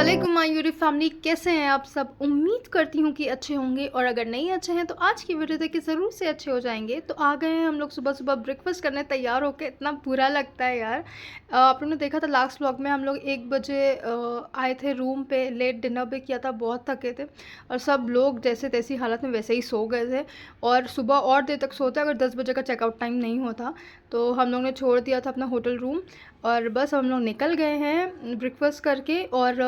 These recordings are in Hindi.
वालेकुम माय यूट्यूब फैमिली, कैसे हैं आप सब। उम्मीद करती हूँ कि अच्छे होंगे और अगर नहीं अच्छे हैं तो आज की वीडियो देख के ज़रूर से अच्छे हो जाएंगे। तो आ गए हैं हम लोग सुबह सुबह ब्रेकफास्ट करने तैयार होकर। इतना बुरा लगता है यार। आप लोगों ने देखा था लास्ट व्लॉग में हम लोग 1 बजे आए थे रूम पे, लेट डिनर भी किया था, बहुत थके थे और सब लोग जैसे तैसी हालत में वैसे ही सो गए थे और सुबह और देर तक सोते अगर 10 बजे का चेकआउट टाइम नहीं होता। तो हम लोग ने छोड़ दिया था अपना होटल रूम और बस हम लोग निकल गए हैं ब्रेकफास्ट करके। और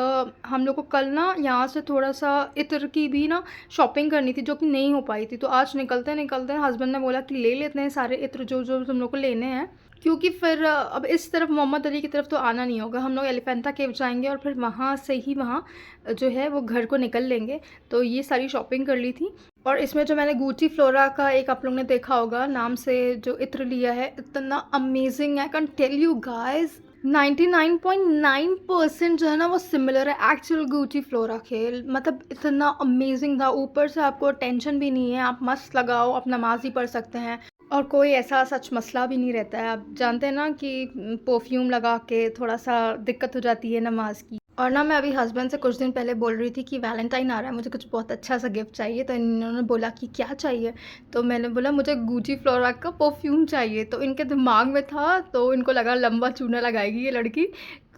हम लोग को कल ना यहाँ से थोड़ा सा इत्र की भी ना शॉपिंग करनी थी जो कि नहीं हो पाई थी। तो आज निकलते निकलते हस्बैंड ने बोला कि ले लेते हैं सारे इत्र जो जो हम लोग को लेने हैं, क्योंकि फिर अब इस तरफ मोहम्मद अली की तरफ तो आना नहीं होगा। हम लोग एलिफेंटा केव जाएंगे और फिर वहाँ से ही वहाँ जो है वो घर को निकल लेंगे। तो ये सारी शॉपिंग कर ली थी। और इसमें जो मैंने गुची फ्लोरा का एक आप लोग ने देखा होगा नाम से जो इत्र लिया है, इतना अमेजिंग है, कैन टेल यू गाइस। 99.9% जो है ना वो सिमिलर है एक्चुअल गुची फ्लोरा के। मतलब इतना अमेजिंग था, ऊपर से आपको टेंशन भी नहीं है, आप मस्त लगाओ, आप नमाज ही पढ़ सकते हैं और कोई ऐसा सच मसला भी नहीं रहता है। आप जानते हैं ना कि परफ्यूम लगा के थोड़ा सा दिक्कत हो जाती है नमाज की। और ना मैं अभी हस्बैंड से कुछ दिन पहले बोल रही थी कि वैलेंटाइन आ रहा है, मुझे कुछ बहुत अच्छा सा गिफ्ट चाहिए। तो इन्होंने बोला कि क्या चाहिए, तो मैंने बोला मुझे गुची फ्लोरा का परफ्यूम चाहिए। तो इनके दिमाग में था, तो इनको लगा लंबा चूना लगाएगी ये लड़की,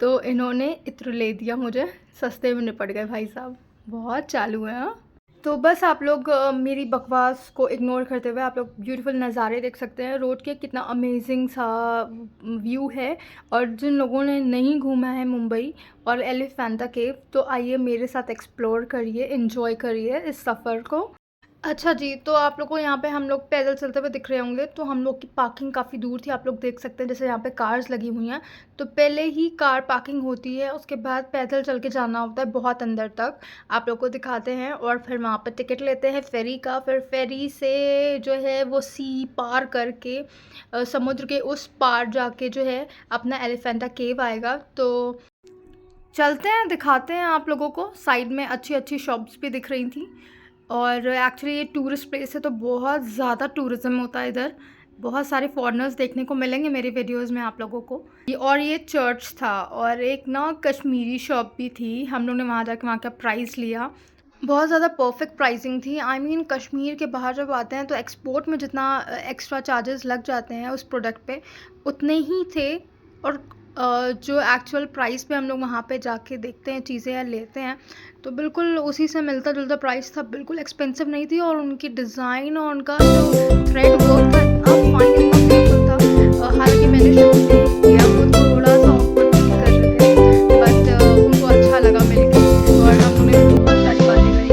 तो इन्होंने इत्र ले दिया मुझे। सस्ते में निपट गए भाई साहब, बहुत चालू है। हाँ, तो बस आप लोग मेरी बकवास को इग्नोर करते हुए आप लोग ब्यूटीफुल नज़ारे देख सकते हैं रोड के, कितना अमेजिंग सा व्यू है। और जिन लोगों ने नहीं घूमा है मुंबई और एलिफेंटा केव, तो आइए मेरे साथ एक्सप्लोर करिए, एंजॉय करिए इस सफ़र को। अच्छा जी, तो आप लोग को यहाँ पे हम लोग पैदल चलते हुए दिख रहे होंगे। तो हम लोग की पार्किंग काफ़ी दूर थी, आप लोग देख सकते हैं। जैसे यहाँ पे कार्स लगी हुई हैं, तो पहले ही कार पार्किंग होती है, उसके बाद पैदल चल के जाना होता है बहुत अंदर तक। आप लोग को दिखाते हैं और फिर वहाँ पे टिकट लेते हैं फेरी का। फिर फेरी से जो है वो सी पार करके समुद्र के उस पार जाके जो है अपना एलिफेंटा केव आएगा। तो चलते हैं, दिखाते हैं आप लोगों को। साइड में अच्छी अच्छी शॉप्स भी दिख रही थी और एक्चुअली ये टूरिस्ट प्लेस है, तो बहुत ज़्यादा टूरिज़्म होता है इधर। बहुत सारे फॉरेनर्स देखने को मिलेंगे मेरे वीडियोस में आप लोगों को। और ये चर्च था और एक ना कश्मीरी शॉप भी थी। हम लोग ने वहाँ जाके वहाँ का प्राइस लिया, बहुत ज़्यादा परफेक्ट प्राइसिंग थी। आई मीन कश्मीर के बाहर जब आते हैं तो एक्सपोर्ट में जितना एक्स्ट्रा चार्जेस लग जाते हैं उस प्रोडक्ट पे, उतने ही थे। और जो एक्चुअल प्राइस पे हम लोग वहाँ पे जाके देखते हैं चीज़ें या लेते हैं, तो बिल्कुल उसी से मिलता जुलता प्राइस था, बिल्कुल एक्सपेंसिव नहीं थी। और उनकी डिज़ाइन और उनका जो थ्रेड वर्क था इतना फाइन, इतना ब्यूटीफुल था। हालांकि मैंने शूट नहीं किया, वो थोड़ा सा ऑकवर्ड फील कर रहे थे, बट उनको अच्छा लगा मिलके और हम लोगों ने बहुत सारी बातें करी।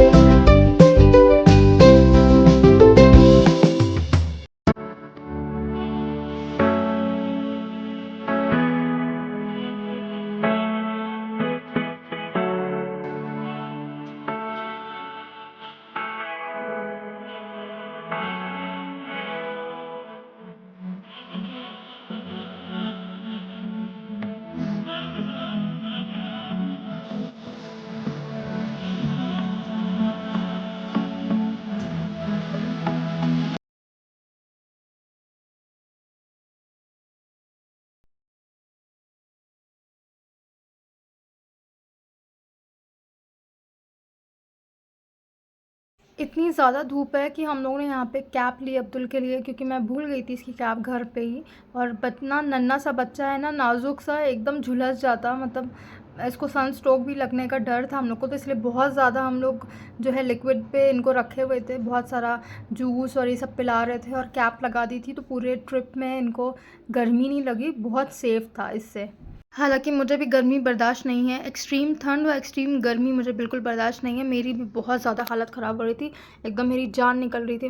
इतनी ज़्यादा धूप है कि हम लोगों ने यहाँ पे कैप ली अब्दुल के लिए, क्योंकि मैं भूल गई थी इसकी कैप घर पे ही। और बतना नन्ना सा बच्चा है ना, नाजुक सा, एकदम झुलस जाता, मतलब इसको सन स्ट्रोक भी लगने का डर था हम लोग को। तो इसलिए बहुत ज़्यादा हम लोग जो है लिक्विड पे इनको रखे हुए थे, बहुत सारा जूस और ये सब पिला रहे थे और कैप लगा दी थी, तो पूरे ट्रिप में इनको गर्मी नहीं लगी, बहुत सेफ़ था इससे। हालाँकि मुझे भी गर्मी बर्दाश्त नहीं है, एक्सट्रीम ठंड और एक्सट्रीम गर्मी मुझे बिल्कुल बर्दाश्त नहीं है। मेरी भी बहुत ज़्यादा हालत ख़राब हो रही थी, एकदम मेरी जान निकल रही थी।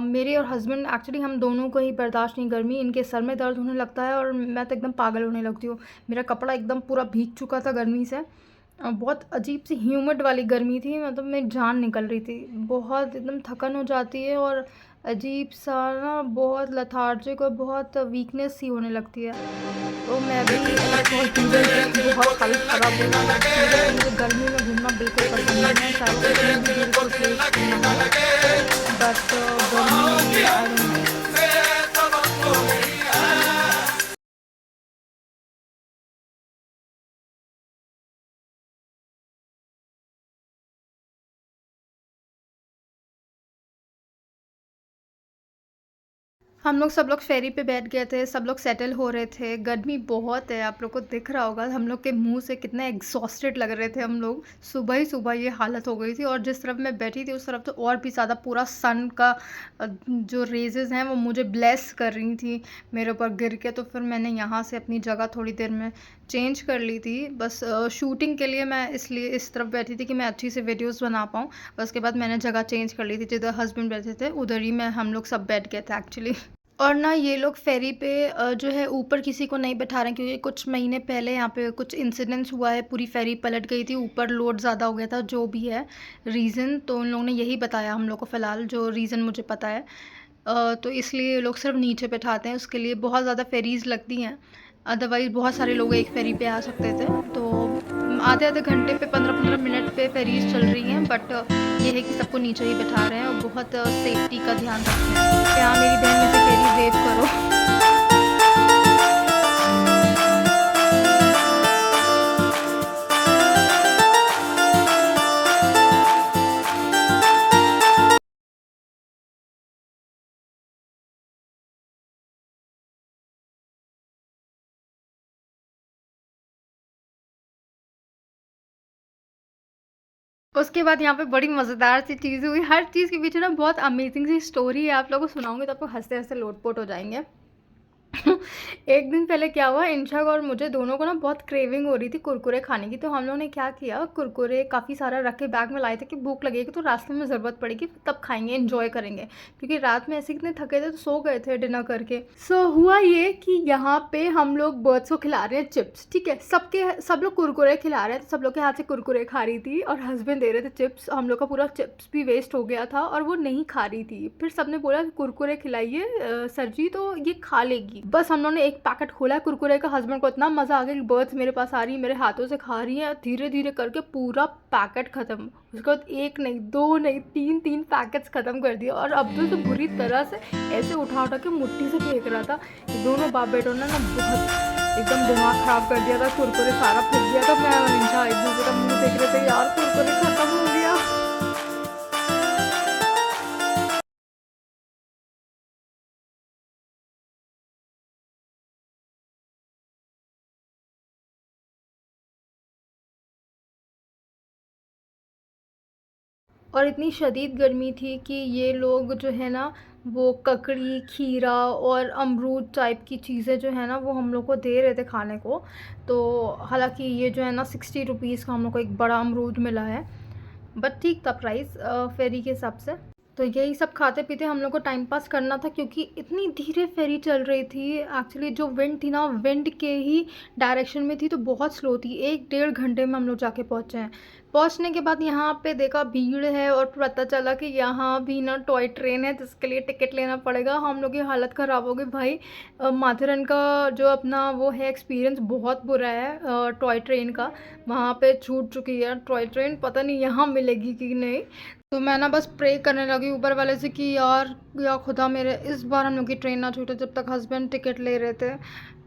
मेरे और हस्बैंड एक्चुअली हम दोनों को ही बर्दाश्त नहीं गर्मी। इनके सर में दर्द होने लगता है और मैं तो एकदम पागल होने लगती हूँ। मेरा कपड़ा एकदम पूरा भीग चुका था गर्मी से। बहुत अजीब सी ह्यूमिड वाली गर्मी थी, मतलब मेरी जान निकल रही थी, बहुत एकदम थकन हो जाती है और अजीब सा ना, बहुत लेथार्जिक और बहुत वीकनेस सी होने लगती है। तो मैं भी बहुत हालत ख़राब हो रही है। मुझे गर्मी में घूमना बिल्कुल पसंद नहीं है, चाहे कितनी भी ब्यूटीफुल प्लेस क्यों ना हो, बट गर्मी में आई डोंट नो। हम लोग सब लोग फेरी पे बैठ गए थे, सब लोग सेटल हो रहे थे। गर्मी बहुत है, आप लोग को दिख रहा होगा हम लोग के मुँह से कितने एग्ज़ॉस्टेड लग रहे थे हम लोग। सुबह ही सुबह ये हालत हो गई थी और जिस तरफ मैं बैठी थी उस तरफ तो और भी ज़्यादा पूरा सन का जो रेज़ेज़ हैं वो मुझे ब्लेस कर रही थी मेरे ऊपर गिर के। तो फिर मैंने यहाँ से अपनी जगह थोड़ी देर में चेंज कर ली थी। बस शूटिंग के लिए मैं इसलिए इस तरफ बैठी थी कि मैं अच्छी सी वीडियोज़ बना पाऊँ। उसके बाद मैंने जगह चेंज कर ली थी, जिधर हस्बैंड बैठे थे उधर ही मैं हम लोग सब बैठ गए थे एक्चुअली। और ना ये लोग फेरी पे जो है ऊपर किसी को नहीं बैठा रहे हैं, क्योंकि कुछ महीने पहले यहाँ पे कुछ इंसिडेंट्स हुआ है, पूरी फेरी पलट गई थी, ऊपर लोड ज़्यादा हो गया था, जो भी है रीज़न। तो उन लोगों ने यही बताया हम लोग को, फ़िलहाल जो रीज़न मुझे पता है। तो इसलिए ये लोग सिर्फ नीचे बैठाते हैं, उसके लिए बहुत ज़्यादा फेरीज़ लगती हैं। अदरवाइज़ बहुत सारे लोग एक फेरी पे आ सकते थे। तो आधे आधे घंटे पे 15-15 मिनट पे फेरीज़ चल रही हैं, बट ये है कि सबको नीचे ही बैठा रहे हैं और बहुत सेफ्टी का ध्यान रख रहे हैं। क्या मेरी बहन में से कह रही वेव करो। उसके बाद यहाँ पे बड़ी मज़ेदार सी चीज़ हुई। हर चीज़ के पीछे ना बहुत अमेज़िंग सी स्टोरी है, आप लोगों को सुनाऊँगी तो आपको हँसते-हँसते लोटपोट हो जाएँगे। एक दिन पहले क्या हुआ, इंशक और मुझे दोनों को ना बहुत क्रेविंग हो रही थी कुरकुरे खाने की। तो हम लोगों ने क्या किया, कुरकुरे काफ़ी सारा रख के बैग में लाए थे कि भूख लगेगी तो रास्ते में ज़रूरत पड़ेगी तब खाएंगे, एंजॉय करेंगे, क्योंकि रात में ऐसे कितने थके थे तो सो गए थे डिनर करके। सो हुआ ये कि यहाँ पे हम लोग बर्ड्स को खिला रहे हैं चिप्स, ठीक है, सब लोग कुरकुरे खिला रहे थे, सब लोग के हाथ से कुरकुरे खा रही थी और हस्बैंड दे रहे थे चिप्स। हम लोग का पूरा चिप्स भी वेस्ट हो गया था और वो नहीं खा रही थी। फिर सबने बोला कि कुरकुरे खिलाइए सर जी, तो ये खा लेगी। बस हम लोगों ने एक पैकेट खोला कुरकुरे का, हस्बैंड को इतना मज़ा आ गया कि बर्ड्स मेरे पास आ रही है, मेरे हाथों से खा रही है, धीरे धीरे करके पूरा पैकेट ख़त्म। उसके बाद एक नहीं, दो नहीं, तीन तीन पैकेट्स ख़त्म कर दिया। और अब्दुल तो बुरी तरह से ऐसे उठा उठा के मुट्ठी से फेंक रहा था। ये दोनों बाप बेटों ने ना बहुत एकदम दिमाग ख़राब कर दिया था, कुरकुरे सारा फेंक दिया था। मैं और इंशा एक दूसरे का मुँह देख रहे थे, यार कुरकुरे ख़त्म हो गया। और इतनी शदीद गर्मी थी कि ये लोग जो है ना वो ककड़ी, खीरा और अमरूद टाइप की चीज़ें जो है ना वो हम लोग को दे रहे थे खाने को। तो हालांकि ये जो है ना 60 रुपीज़ का हम लोग को एक बड़ा अमरूद मिला है, बट ठीक था प्राइस फेरी के हिसाब से। तो यही सब खाते पीते हम लोग को टाइम पास करना था, क्योंकि इतनी धीरे फेरी चल रही थी। एक्चुअली जो विंड थी ना, विंड के ही डायरेक्शन में थी, तो बहुत स्लो थी। 1 डेढ़ घंटे में हम लोग जाके पहुँचे हैं। पहुँचने के बाद यहाँ पे देखा भीड़ है और पता चला कि यहाँ भी ना टॉय ट्रेन है जिसके लिए टिकट लेना पड़ेगा। हम लोग की हालत ख़राब हो गई भाई। माथेरन का जो अपना वो है एक्सपीरियंस बहुत बुरा है टॉय ट्रेन का। वहाँ पे छूट चुकी है टॉय ट्रेन, पता नहीं यहाँ मिलेगी कि नहीं। तो मैं ना बस प्रे करने लगी ऊपर वाले से कि यार या खुदा मेरे इस बार हम लोग की ट्रेन ना छूटे, जब तक हस्बैंड टिकट ले रहे थे।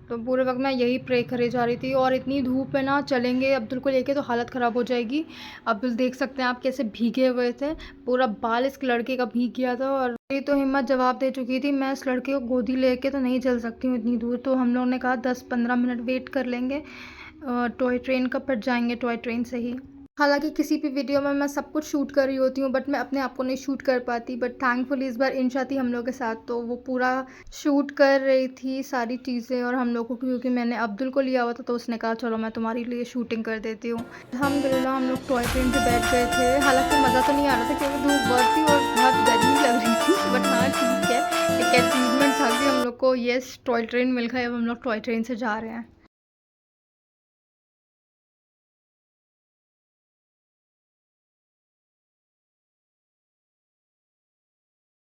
तो पूरे वक्त मैं यही प्रे करे जा रही थी। और इतनी धूप में ना चलेंगे अब्दुल को लेके तो हालत ख़राब हो जाएगी। अब्दुल देख सकते हैं आप कैसे भीगे हुए थे, पूरा बाल इस लड़के का भीग गया था। और ये तो हिम्मत जवाब दे चुकी थी, मैं इस लड़के को गोदी लेके तो नहीं चल सकती हूँ इतनी दूर। तो हम लोगों ने कहा 10-15 मिनट वेट कर लेंगे टॉय ट्रेन का, फिर जाएंगे टॉय ट्रेन से ही। हालाँकि किसी भी वीडियो में मैं सब कुछ शूट कर रही होती हूँ, बट मैं अपने आप को नहीं शूट कर पाती। बट थैंकफुली इस बार इंशा थी हम लोग के साथ, तो वो पूरा शूट कर रही थी सारी चीज़ें। और हम लोग को, क्योंकि मैंने अब्दुल को लिया हुआ था, तो उसने कहा चलो मैं तुम्हारे लिए शूटिंग कर देती हूँ। अल्हम्दुलिल्लाह हम लोग टॉय ट्रेन पे बैठ गए थे। हालाँकि मज़ा तो नहीं आ रहा था क्योंकि धूप बहुत थी और बहुत गर्मी लग रही थी, बट हाँ ठीक है, एक अचीवमेंट था कि हम लोग को येस टॉय ट्रेन मिल गई। अब हम लोग टॉय ट्रेन से जा रहे हैं।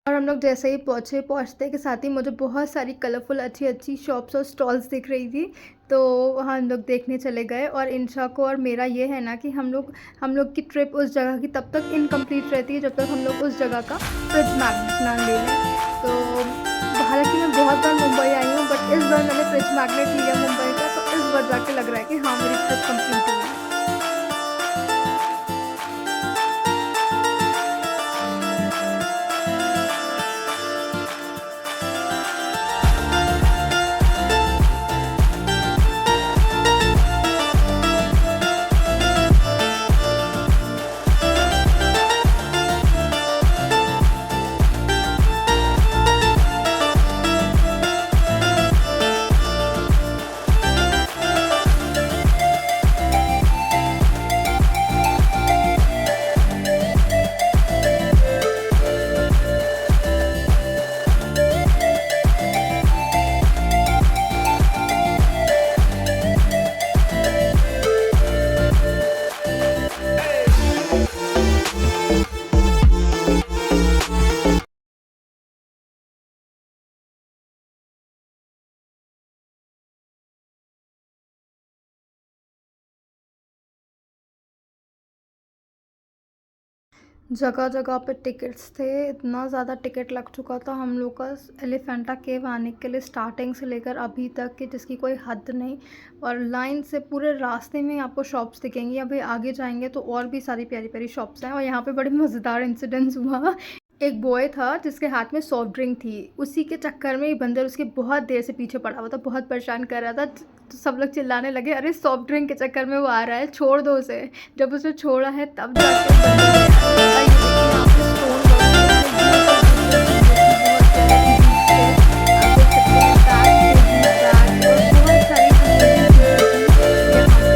और हम लोग जैसे ही पहुँचे, पहुँचते के साथ ही मुझे बहुत सारी कलरफुल अच्छी-अच्छी शॉप्स और स्टॉल्स दिख रही थी। तो वहाँ हम लोग देखने चले गए। और इंशा को और मेरा ये है ना कि हम लोग की ट्रिप उस जगह की तब तक इनकम्प्लीट रहती है जब तक हम लोग उस जगह का फ्रिज मैग्नेट ना ले लें। तो हालाँकि मैं बहुत बार मुंबई आई हूँ, बट इस बार मैंने फ्रिज मैग्नेट लिया मुंबई का, तो इस बार जाके लग रहा है कि हाँ, मेरी ट्रिप कंप्लीट हुई। जगह-जगह पे टिकट्स थे, इतना ज़्यादा टिकट लग चुका था हम लोग का एलिफेंटा केव आने के लिए स्टार्टिंग से लेकर अभी तक कि जिसकी कोई हद नहीं। और लाइन से पूरे रास्ते में आपको शॉप्स दिखेंगी, अभी आगे जाएँगे तो और भी सारी प्यारी-प्यारी शॉप्स हैं। और यहाँ पे बड़ी मज़ेदार इंसिडेंस हुआ। एक बॉय था जिसके हाथ में सॉफ्ट ड्रिंक थी, उसी के चक्कर में ये बंदर उसके बहुत देर से पीछे पड़ा हुआ था, बहुत परेशान कर रहा था। तो सब लोग चिल्लाने लगे, "अरे! सॉफ्ट ड्रिंक के चक्कर में वो आ रहा है, छोड़ दो उसे।" जब उसने छोड़ा है तब जाके बंदर गया। और ये देखिए यहाँ पे स्टोन वर्क है, बहुत प्यारे बीच पे आप देख सकते हैं, बैग पे भी बैग और बहुत सारी चीज़ें यहाँ पे।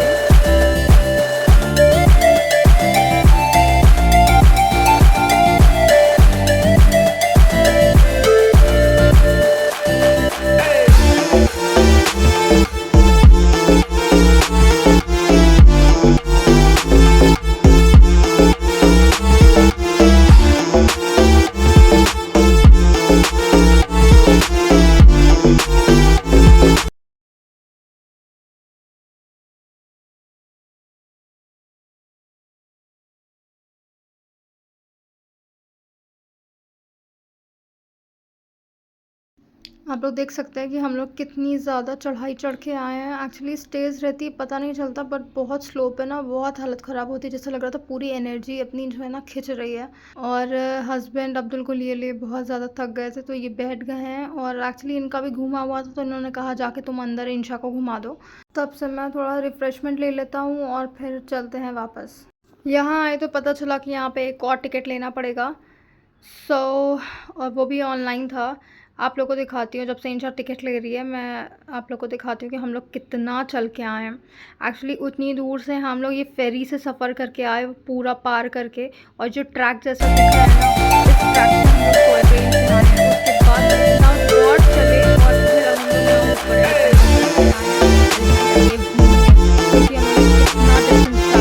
आप लोग देख सकते हैं कि हम लोग कितनी ज़्यादा चढ़ाई चढ़ के आए हैं। एक्चुअली स्टेज रहती है पता नहीं चलता, बट बहुत स्लो पे ना बहुत हालत ख़राब होती है, जैसे लग रहा था पूरी एनर्जी अपनी जो है ना खिंच रही है। और हस्बैंड अब्दुल को लिए बहुत ज़्यादा थक गए थे तो ये बैठ गए हैं। और एक्चुअली इनका भी घूमा हुआ था तो इन्होंने कहा जाके तुम अंदर इंशा को घुमा दो। तब से मैं थोड़ा रिफ़्रेशमेंट ले लेता हूँ और फिर चलते हैं वापस। यहाँ आए तो पता चला कि यहाँ पे एक और टिकट लेना पड़ेगा। सो और वो भी ऑनलाइन था। आप लोग को दिखाती हूँ, जब से इंशा टिकट ले रही है मैं आप लोग को दिखाती हूँ कि हम लोग कितना चल के आए हैं। एक्चुअली उतनी दूर से हम लोग ये फेरी से सफ़र करके आए, पूरा पार करके। और जो ट्रैक जैसा दिख रहा है ना, इस ट्रैक से हम लोग टॉय ट्रेन से आए हैं। उसके बाद इतना और चले और फिर हम लोग यहाँ ऊपर आए हैं, ये घूमने, क्योंकि हम लोग कितना डिस्टेंस ट्रैवल किया।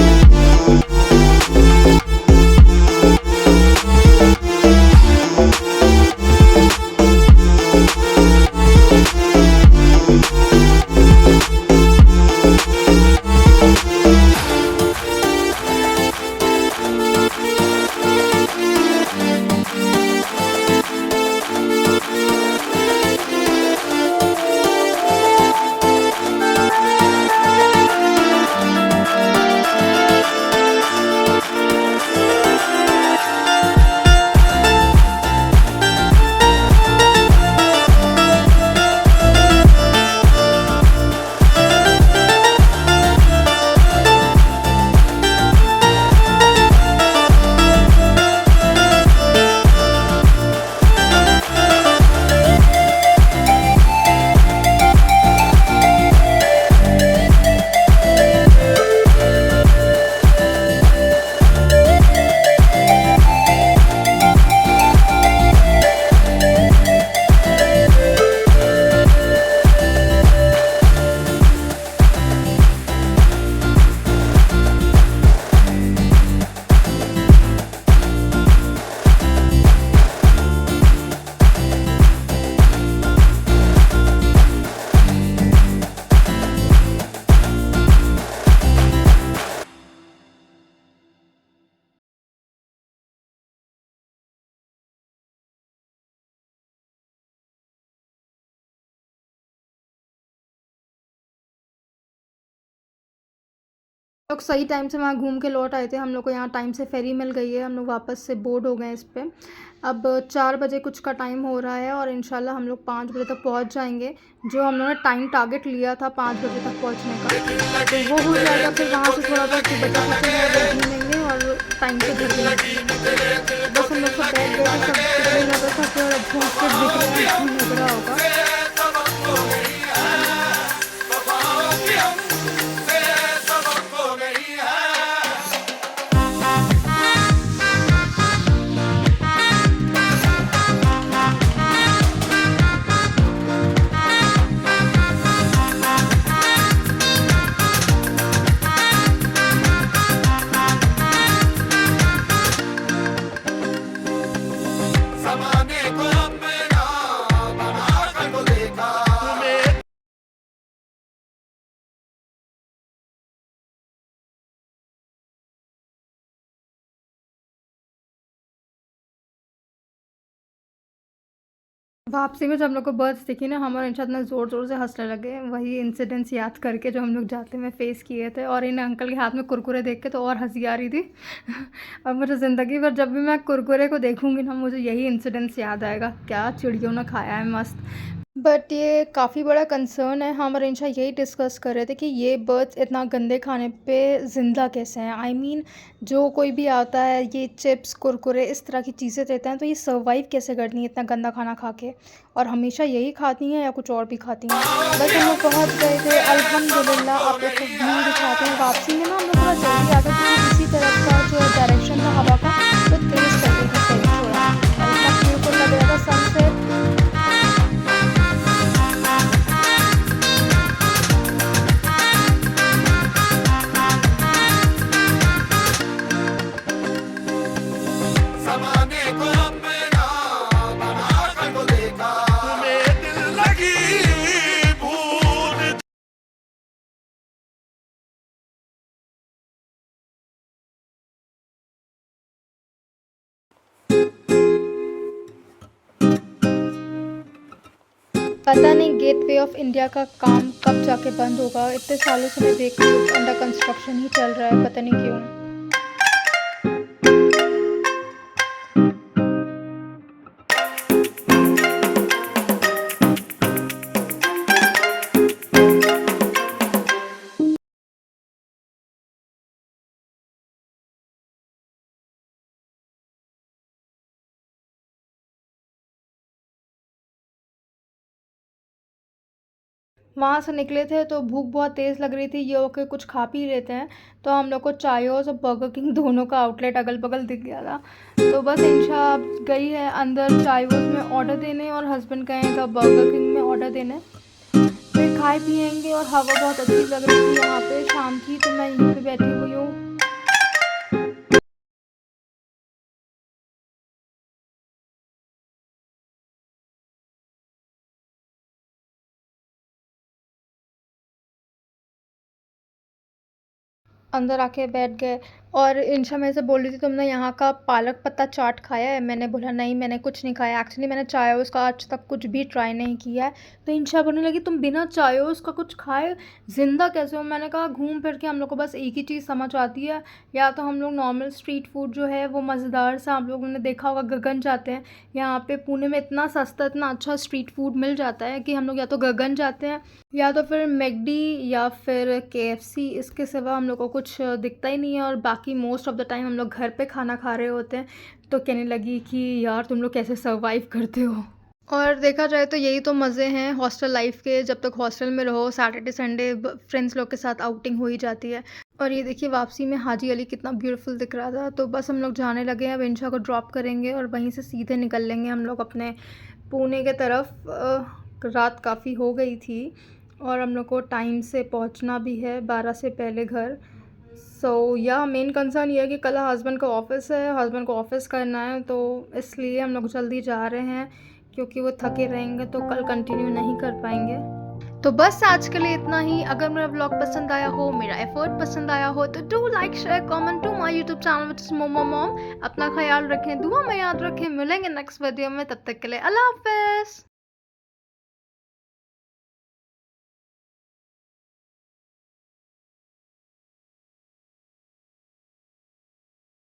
लोग सही टाइम से वहाँ घूम के लौट आए थे। हम लोग को यहाँ टाइम से फेरी मिल गई है, हम लोग वापस से बोर्ड हो गए इस पे। अब 4 बजे कुछ का टाइम हो रहा है और इंशाल्लाह हम लोग 5 बजे तक पहुँच जाएंगे। जो हम लोगों ने टाइम टारगेट लिया था 5 बजे तक पहुँचने का, तो वो हो जाएगा। फिर वहाँ से थोड़ा बहुत बचा खुचा घूमेंगे और टाइम से घर जाएंगे। बस हम लोग सब बैठ गए थे, सब इतने ज़्यादा थके और अब घूम के दिख रहा है, लग रहा होगा। ज़माने को अपना बना कर वापसी में जब हम लोग को बस दिखी ना, हम और इंशा इतना ज़ोर-ज़ोर से हँसने लगे, वही इंसिडेंट्स याद करके जो हम लोग जाते में फ़ेस किए थे, और इन अंकल के हाथ में कुरकुरे देख के तो और हँसी आ रही थी। और मुझे ज़िंदगी भर जब भी मैं कुरकुरे को देखूँगी ना, मुझे यही इंसिडेंट्स याद आएगा, क्या चिड़ियों ने खाया है मस्त। बट ये काफ़ी बड़ा कंसर्न है, हम और इंशा यही डिस्कस कर रहे थे कि ये बर्ड्स इतना गंदे खाने पे ज़िंदा कैसे हैं। आई मीन जो कोई भी आता है ये चिप्स कुरकुरे इस तरह की चीज़ें देते हैं, तो ये सर्वाइव कैसे करती हैं इतना गंदा खाना खा के, और हमेशा यही खाती हैं या कुछ और भी खाती हैं। बस हम लोग पहुँच गए थे अल्हम्दुलिल्लाह। आप लोग को व्यू दिखाते हैं। वापसी में ना हम लोग थोड़ा जल्दी आ गए क्योंकि इसी तरफ का जो डायरेक्शन था हवा का वो तेज़ कर रही थी सही थोड़ा, और इतना ब्यूटीफुल लग रहा था सनसेट। ज़माने को अपना बनाकर तो देखा, तुम्हें दिल लगी भूल। पता नहीं गेटवे ऑफ इंडिया का काम कब जाके बंद होगा। इतने सालों से मैं देख रही हूँ अंडर कंस्ट्रक्शन ही चल रहा है, पता नहीं क्यों। वहाँ से निकले थे तो भूख बहुत तेज़ लग रही थी, ये ओके कुछ खा पी लेते हैं। तो हम लोग को चायोस और बर्गर किंग दोनों का आउटलेट अगल-बगल दिख गया था। तो बस इंशा अब गई है अंदर चायोस में ऑर्डर देने, और हस्बैंड गए बर्गर किंग में ऑर्डर देने। फिर खाए पिएंगे, और हवा बहुत अच्छी लग रही थी यहाँ पे, शाम की, तो मैं यहीं पे बैठी हुई हूँ। अंदर आके बैठ गए, और इंशा मेरे से बोल रही थी तुमने यहाँ का पालक पत्ता चाट खाया है? मैंने बोला नहीं, मैंने कुछ नहीं खाया। एक्चुअली मैंने चायोस का आज तक कुछ भी ट्राई नहीं किया है। तो इंशा बोलने लगी तुम बिना चायोस का कुछ खाए ज़िंदा कैसे हो? मैंने कहा घूम फिर के हम लोग को बस एक ही चीज़ समझ आती है, या तो हम लोग नॉर्मल स्ट्रीट फूड जो है वो मज़ेदार सा, आप लोगों ने देखा होगा गगन जाते हैं, यहाँ पे पुणे में इतना सस्ता इतना अच्छा स्ट्रीट फूड मिल जाता है कि हम लोग या तो गगन जाते हैं या तो फिर मैकडी या फिर केएफसी। इसके सिवा हम लोग को कुछ दिखता ही नहीं है, और बाकी मोस्ट ऑफ़ द टाइम हम लोग घर पे खाना खा रहे होते हैं। तो कहने लगी कि यार तुम लोग कैसे सर्वाइव करते हो। और देखा जाए तो यही तो मज़े हैं हॉस्टल लाइफ के, जब तक हॉस्टल में रहो सैटरडे संडे फ्रेंड्स लोग के साथ आउटिंग हो ही जाती है। और ये देखिए वापसी में हाजी अली कितना ब्यूटीफुल दिख रहा था। तो बस हम लोग जाने लगे हैं, अब इंशा को ड्रॉप करेंगे और वहीं से सीधे निकल लेंगे हम लोग अपने पुणे के तरफ। रात काफ़ी हो गई थी और हम लोग को टाइम से पहुंचना भी है 12 से पहले घर। सो या मेन कंसर्न ये है कि कल हस्बैंड का ऑफ़िस है, हस्बैंड को ऑफ़िस करना है, तो इसलिए हम लोग जल्दी जा रहे हैं, क्योंकि वो थके रहेंगे तो कल कंटिन्यू नहीं कर पाएंगे। तो बस आज के लिए इतना ही। अगर मेरा व्लॉग पसंद आया हो, मेरा एफर्ट पसंद आया हो, तो do like share comment to my YouTube channel which is Momo mom. अपना ख्याल रखें, दुआ में याद रखें। मिलेंगे नेक्स्ट वीडियो में, तब तक के लिए अल्लाह हाफ़िज़।